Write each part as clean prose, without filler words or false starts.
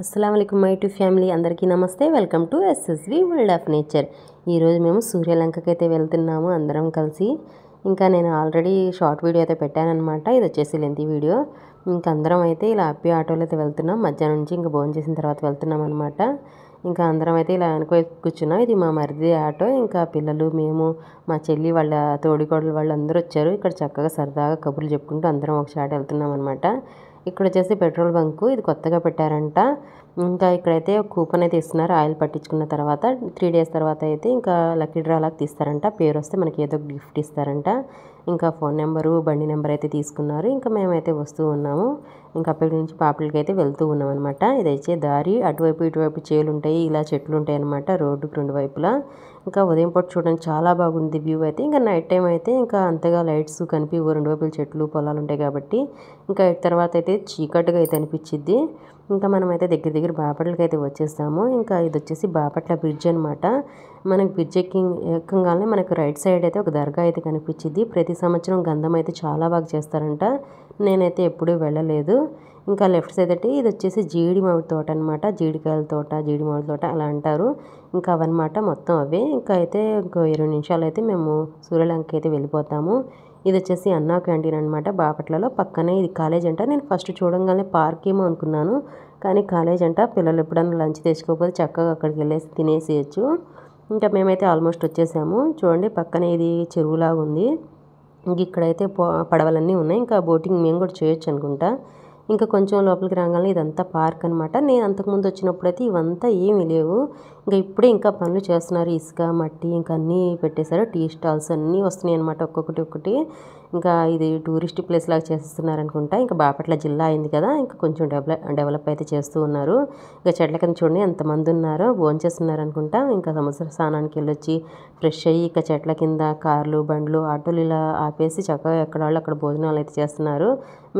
అస్సలాముఅలైకుం my to family అందరికీ నమస్తే. Welcome to SSV world of nature. ఈరోజు మేము సూర్యలంకకి అయితే వెళ్తున్నాము అందరం కలిసి. ఇంకా నేను ఆల్రెడీ షార్ట్ వీడియో అయితే పెట్టానమాట. ఇది వచ్చేసి లెంతీ వీడియో. ఇంకా అందరం అయితే ఇలా హ్యాపీ ఆటోలో అయితే వెళ్తున్నాం. మధ్యాహ్నం నుంచి ఇంకా భోజనం చేసిన తర్వాత వెళ్తున్నాం అనమాట. ఇంకా అందరం అయితే ఇలా వెనక కూర్చున్నాం. ఇది మా మరిది ఆటో. ఇంకా పిల్లలు, మేము, మా చెల్లి వాళ్ళ తోడికోడలు వాళ్ళు అందరూ వచ్చారు. ఇక్కడ చక్కగా సరదాగా కబుర్లు చెప్పుకుంటూ అందరం ఒక షాట్ వెళ్తున్నాం అనమాట. ఇక్కడ వచ్చేసి పెట్రోల్ బంకు, ఇది కొత్తగా పెట్టారంట. ఇంకా ఇక్కడైతే కూపన్ అయితే ఇస్తున్నారు. ఆయిల్ పట్టించుకున్న తర్వాత 3 days తర్వాత అయితే ఇంకా లక్కీ డ్రా లాగా తీస్తారంట. పేరు వస్తే మనకి ఏదో ఒక గిఫ్ట్ ఇస్తారంట. ఇంకా ఫోన్ నెంబరు, బండి నెంబర్ అయితే తీసుకున్నారు. ఇంకా మేమైతే వస్తూ ఉన్నాము. ఇంకా అక్కడి నుంచి పాపలకి అయితే వెళ్తూ ఉన్నాం అనమాట. ఇదైతే దారి, అటువైపు ఇటువైపు చేలు ఉంటాయి, ఇలా చెట్లు ఉంటాయి అనమాట రోడ్డుకు రెండు వైపులా. ఇంకా ఉదయం పూట చూడడానికి చాలా బాగుంది వ్యూ అయితే. ఇంకా నైట్ టైం అయితే ఇంకా అంతగా లైట్స్ కనిపివు, రెండు వైపులు చెట్లు పొలాలు ఉంటాయి కాబట్టి. ఇంకా తర్వాత అయితే చీకటిగా అయితే అనిపించిద్ది. ఇంకా మనమైతే దగ్గర బాపట్లకి అయితే వచ్చేసాము. ఇంకా ఇది వచ్చేసి బాపట్ల బ్రిడ్జ్ అనమాట. మనకి బ్రిడ్జ్ ఎక్కగానే మనకు రైట్ సైడ్ అయితే ఒక దర్గా అయితే కనిపించింది. ప్రతి సంవత్సరం గంధం అయితే చాలా బాగా చేస్తారంట. నేనైతే ఎప్పుడూ వెళ్ళలేదు. ఇంకా లెఫ్ట్ సైడ్ అయితే ఇది వచ్చేసి జీడి మామిడి తోట అనమాట. జీడికాయల తోట, జీడి మామిడి తోట అలా అంటారు. ఇంకా అవన్నమాట మొత్తం అవే. ఇంకా అయితే ఇంకో 20 నిమిషాలు అయితే మేము సూర్యలంకకి అయితే వెళ్ళిపోతాము. ఇది వచ్చేసి అన్నా క్యాంటీన్ అనమాట బాపట్లలో. పక్కనే ఇది కాలేజ్ అంట. నేను ఫస్ట్ చూడంగానే పార్క్ ఏమో అనుకున్నాను, కానీ కాలేజ్ అంట. పిల్లలు ఎప్పుడన్నా లంచ్ తెచ్చుకోకపోతే చక్కగా అక్కడికి వెళ్ళేసి తినేసేయచ్చు. ఇంకా మేమైతే ఆల్మోస్ట్ వచ్చేసాము. చూడండి పక్కనే ఇది చెరువులాగా ఉంది. ఇంక ఇక్కడైతే పడవలన్నీ ఉన్నాయి. ఇంకా బోటింగ్ మేము కూడా చేయొచ్చు అనుకుంటా. ఇంకా కొంచెం లోపలికి రాగానే ఇదంతా పార్క్ అనమాట. నేను అంతకుముందు వచ్చినప్పుడైతే ఇవంతా ఏమీ లేవు. ఇంకా ఇప్పుడే ఇంకా పనులు చేస్తున్నారు. ఇసుక, మట్టి ఇంకా అన్నీ పెట్టేశారు. టీ స్టాల్స్ అన్నీ వస్తున్నాయి అనమాట ఒక్కొక్కటి. ఇంకా ఇది టూరిస్ట్ ప్లేస్ లాగా చేస్తున్నారు అనుకుంటా. ఇంకా బాపట్ల జిల్లా అయింది కదా, ఇంకా కొంచెం డెవలప్ అయితే చేస్తూ ఉన్నారు. ఇంకా చెట్ల కింద చూడండి ఎంతమంది ఉన్నారో, భోంచేస్తున్నారు అనుకుంటా. ఇంకా సముద్ర స్నానానికి వెళ్ళొచ్చి ఫ్రెష్ అయ్యి ఇక చెట్ల కింద కార్లు, బండ్లు, ఆటోలు ఇలా ఆపేసి చక్కగా ఎక్కడ వాళ్ళు అక్కడ భోజనాలు అయితే చేస్తున్నారు.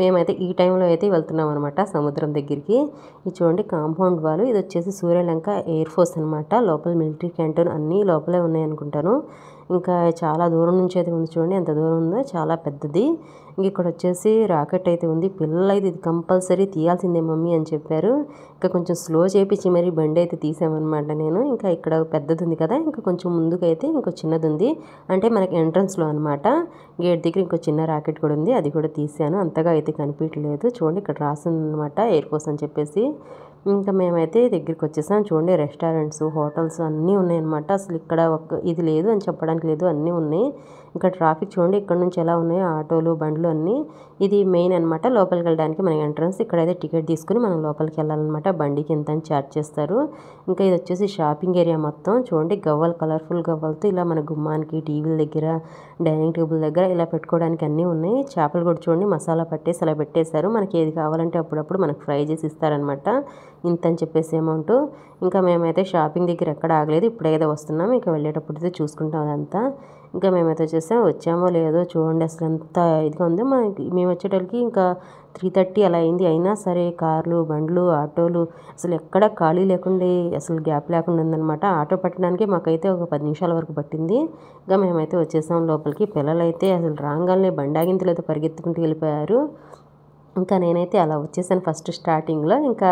మేమైతే ఈ టైంలో అయితే వెళ్తున్నాం అనమాట సముద్రం దగ్గరికి. ఇది చూడండి కాంపౌండ్ వాళ్ళు. ఇది వచ్చేసి సూర్యలంక ఎయిర్ ఫోర్స్ అనమాట. లోపల మిలిటరీ క్యాంటీన్ అన్నీ లోపలే ఉన్నాయి అనుకుంటాను. ఇంకా చాలా దూరం నుంచి అయితే ఉంది. చూడండి ఎంత దూరం ఉందో, చాలా పెద్దది. ఇంక ఇక్కడ వచ్చేసి రాకెట్ అయితే ఉంది. పిల్లలు అయితే ఇది కంపల్సరీ తీయాల్సిందే మమ్మీ అని చెప్పారు. ఇంకా కొంచెం స్లో చేపించి మరి బండి అయితే తీసామన్నమాట నేను. ఇంకా ఇక్కడ పెద్దది ఉంది కదా, ఇంకా కొంచెం ముందుకైతే ఇంకో చిన్నది ఉంది. అంటే మనకి ఎంట్రన్స్లో అనమాట. గేట్ దగ్గర ఇంకో చిన్న రాకెట్ కూడా ఉంది, అది కూడా తీసాను. అంతగా అయితే కనిపించలేదు. చూడండి ఇక్కడ రాసింది అనమాట ఎయిర్ ఫోర్స్ అని చెప్పేసి. ఇంకా మేమైతే దగ్గరికి వచ్చేసాం. చూడండి రెస్టారెంట్స్, హోటల్స్ అన్నీ ఉన్నాయన్నమాట. అసలు ఇక్కడ ఇది లేదు అని చెప్పడానికి లేదు, అన్నీ ఉన్నాయి. ఇంకా ట్రాఫిక్ చూడండి ఇక్కడ నుంచి ఎలా ఉన్నాయో, ఆటోలు, బండ్లు అన్నీ. ఇది మెయిన్ అనమాట లోపలికి వెళ్ళడానికి మన ఎంట్రన్స్. ఇక్కడైతే టికెట్ తీసుకుని మనం లోపలికి వెళ్ళాలన్నమాట. బండికి ఎంత అని ఛార్జ్ చేస్తారు. ఇంకా ఇది వచ్చేసి షాపింగ్ ఏరియా మొత్తం. చూడండి గవ్వలు, కలర్ఫుల్ గవ్వలతో ఇలా మన గుమ్మానికి, టీవీల దగ్గర, డైనింగ్ టేబుల్ దగ్గర ఇలా పెట్టుకోవడానికి అన్నీ ఉన్నాయి. చేపలు కూడా చూడండి మసాలా పట్టేసి అలా పెట్టేశారు. మనకి ఏది కావాలంటే అప్పుడప్పుడు మనకు ఫ్రై చేసి ఇస్తారనమాట. ఇంత అని చెప్పేసి అమౌంట్. ఇంకా మేమైతే షాపింగ్ దగ్గర ఎక్కడ ఆగలేదు. ఇప్పుడేదో వస్తున్నాం. ఇంకా వెళ్ళేటప్పుడు అయితే చూసుకుంటాం అదంతా. ఇంకా మేమైతే వచ్చామో లేదో చూడండి అసలు ఎంత ఇదిగా ఉందో. మేము వచ్చేటోళ్ళకి ఇంకా 3:30 అలా అయింది. అయినా సరే కార్లు, బండ్లు, ఆటోలు అసలు ఎక్కడ ఖాళీ లేకుండా, అసలు గ్యాప్ లేకుండా ఉందన్నమాట. ఆటో పట్టడానికి మాకైతే ఒక 10 నిమిషాల వరకు పట్టింది. ఇంకా మేమైతే వచ్చేసాం లోపలికి. పిల్లలైతే అసలు రాగానే బండి ఆగింది లేదో పరిగెత్తుకుంటూ వెళ్ళిపోయారు. ఇంకా నేనైతే అలా వచ్చేసాను ఫస్ట్ స్టార్టింగ్లో. ఇంకా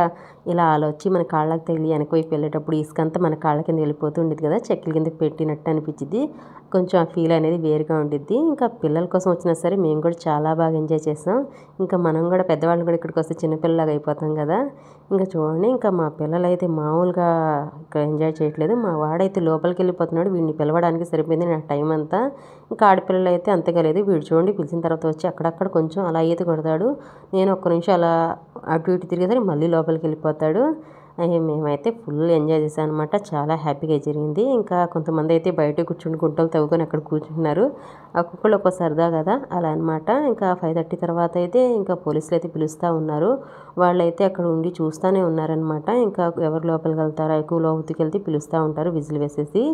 ఇలా అలా వచ్చి మన కాళ్ళకి తగిలి వెనకవైపు వెళ్ళేటప్పుడు ఇసుకంతా మన కాళ్ళ కింద వెళ్ళిపోతూ ఉండేది కదా, చెక్కల కింద పెట్టినట్టు అనిపించింది. కొంచెం ఆ ఫీల్ అనేది వేరుగా ఉండిద్ది. ఇంకా పిల్లల కోసం వచ్చినా సరే మేము కూడా చాలా బాగా ఎంజాయ్ చేసాం. ఇంకా మనం కూడా పెద్దవాళ్ళని కూడా ఇక్కడికి వస్తే చిన్నపిల్లలాగా అయిపోతాం కదా. ఇంకా చూడండి ఇంకా మా పిల్లలు అయితే మామూలుగా ఇక్కడ ఎంజాయ్ చేయట్లేదు. మా వాడైతే లోపలికి వెళ్ళిపోతున్నాడు. వీడిని పిలవడానికి సరిపోయింది నాకు టైం అంతా. ఇంకా ఆడపిల్లలు అయితే అంతగా లేదు. వీడు చూడండి పిలిచిన తర్వాత వచ్చి అక్కడక్కడ కొంచెం అలా ఈత కొడతాడు. నేను ఒక్క నిమిషం అలా అటు ఇటు తిరిగేసరికి మళ్ళీ లోపలికి వెళ్ళిపోతాడు. మేమైతే ఫుల్ ఎంజాయ్ చేసాం అనమాట. చాలా హ్యాపీగా జరిగింది. ఇంకా కొంతమంది అయితే బయట కూర్చుని గుంటలు తవ్వుకొని అక్కడ కూర్చుంటున్నారు. ఒక్కొక్కళ్ళు ఒక్కో సరదా కదా అలా అనమాట. ఇంకా 5:30 తర్వాత అయితే ఇంకా పోలీసులు అయితే పిలుస్తూ ఉన్నారు. వాళ్ళైతే అక్కడ ఉండి చూస్తూనే ఉన్నారనమాట. ఇంకా ఎవరు లోపలికి వెళ్తారా, ఎక్కువ లోతుకి వెళ్తే పిలుస్తూ ఉంటారు విజిల్ వేసేసి.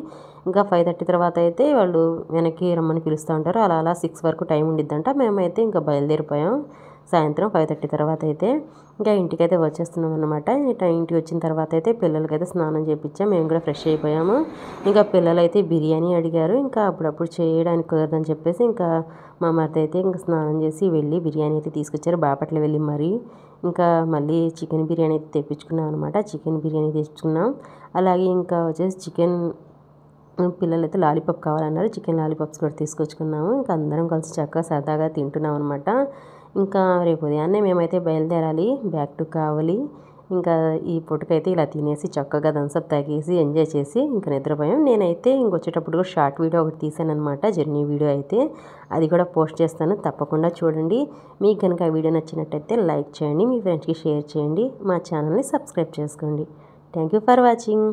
ఇంకా 5:30 తర్వాత అయితే వాళ్ళు వెనక్కి రమ్మని పిలుస్తూ ఉంటారు. అలా 6 వరకు టైం ఉండిద్దంట. మేమైతే ఇంకా బయలుదేరిపోయాం సాయంత్రం 5:30 తర్వాత అయితే. ఇంకా ఇంటికైతే వచ్చేస్తున్నాం అనమాట. ఇంటికి వచ్చిన తర్వాత అయితే పిల్లలకైతే స్నానం చేయించాం. మేము కూడా ఫ్రెష్ అయిపోయాము. ఇంకా పిల్లలైతే బిర్యానీ అడిగారు. ఇంకా అప్పుడప్పుడు చేయడానికి కుదరదని చెప్పేసి ఇంకా మా మరిది అయితే ఇంకా స్నానం చేసి వెళ్ళి బిర్యానీ అయితే తీసుకొచ్చారు బాపట్ల వెళ్ళి. మరి ఇంకా మళ్ళీ చికెన్ బిర్యానీ తెప్పించుకున్నాం అనమాట. చికెన్ బిర్యానీ తెచ్చుకున్నాం. అలాగే ఇంకా వచ్చేసి పిల్లలైతే లాలీపాప్ కావాలన్నారు. చికెన్ లాలీపాప్స్ కూడా తీసుకొచ్చుకున్నాము. ఇంకా అందరం కలిసి చక్కగా సరదాగా తింటున్నాం అనమాట. ఇంకా రేపు ఉదయాన్నే మేమైతే బయలుదేరాలి బ్యాక్ టు కావలి. ఇంకా ఈ పూటకైతే ఇలా తినేసి చక్కగా థమ్సప్ తాగేసి ఎంజాయ్ చేసి ఇంకా నిద్రపోయాం. నేనైతే ఇంకొచ్చేటప్పుడు కూడా షార్ట్ వీడియో ఒకటి తీసాను అనమాట, జర్నీ వీడియో అయితే. అది కూడా పోస్ట్ చేస్తాను, తప్పకుండా చూడండి. మీకు కనుక ఆ వీడియో నచ్చినట్టయితే లైక్ చేయండి, మీ ఫ్రెండ్స్కి షేర్ చేయండి, మా ఛానల్ని సబ్స్క్రైబ్ చేసుకోండి. Thank you for watching.